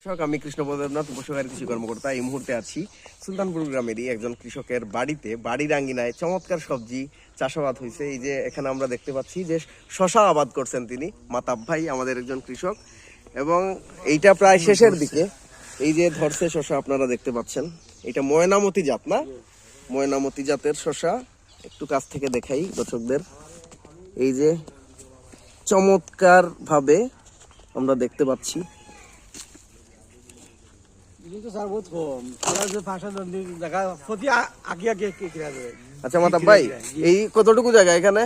আমি কৃষ্ণপদ দেবনাথ, উপসহকারী কৃষি কর্মকর্তা। এই মুহূর্তে আছি সুলতানপুর গ্রামেরই একজন কৃষকের বাড়িতে। বাড়ির আঙ্গিনায় চমৎকার সবজি চাষাবাদ হয়েছে। এই যে এখানে আমরা দেখতে পাচ্ছি যে শশা আবাদ করছেন তিনি, মাতাব ভাই আমাদের একজন কৃষক, এবং এইটা প্রায় শেষের দিকে। এই যে ধরছে শশা আপনারা দেখতে পাচ্ছেন, এটা ময়নামতি জাত, না ময়নামতি জাতের শশা। একটু কাছ থেকে দেখাই দর্শকদের। এই যে চমৎকার ভাবে আমরা দেখতে পাচ্ছি। আচ্ছা মাতাব ভাই, এই কতটুকু জায়গা এখানে?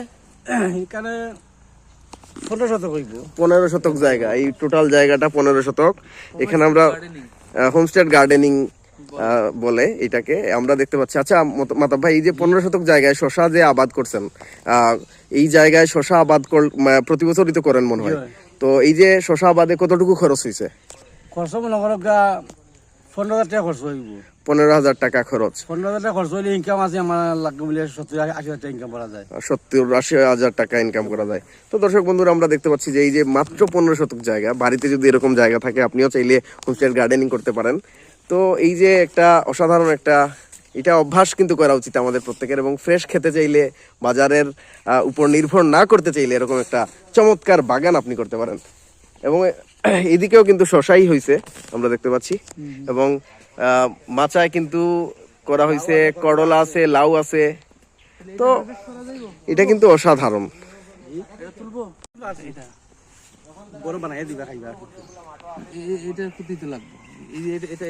এখানে 15 শতক হইব। 15 শতক জায়গা। এই টোটাল জায়গাটা 15 শতক। এখানে আমরা হোমস্টেড গার্ডেনিং বলে এটাকে আমরা দেখতে পাচ্ছি। আচ্ছা মাতাব ভাই, এই যে 15 শতক জায়গায় শশা যে আবাদ করছেন, এই জায়গায় শশা আবাদ প্রতি বছরই তো করেন মনে হয়, তো এই যে শশা আবাদে কতটুকু খরচ হয়েছে? খরচ মনে করো 15,000 টাকা খরচ হইব। 15,000 টাকা খরচ। 15,000 টাকা খরচ হইলে ইনকাম আছে আমার লাগবে বলে 70-80,000 টাকা ইনকাম করা যায়। 70-80,000 টাকা ইনকাম করা যায়। তো দর্শক বন্ধুরা, আমরা দেখতে পাচ্ছি যে এই যে মাত্র 15 শতক জায়গা, বাড়িতে যদি এরকম জায়গা থাকে আপনিও চাইলে হোমস্টেড গার্ডেনিং করতে পারেন। তো এই যে একটা অসাধারণ একটা এটা অভ্যাস কিন্তু করা উচিত আমাদের প্রত্যেকের, এবং ফ্রেশ খেতে চাইলে, বাজারের উপর নির্ভর না করতে চাইলে এরকম একটা চমৎকার বাগান আপনি করতে পারেন। এবং এদিকেও কিন্তু শশাই হয়েছে আমরা দেখতে পাচ্ছি, এবং মাচায় কিন্তু করা হয়েছে, করলা আছে, লাউ আছে। তো এটা কিন্তু অসাধারণ। বড় বানাই দিবা খাইবা। এটা লাগবে। এটা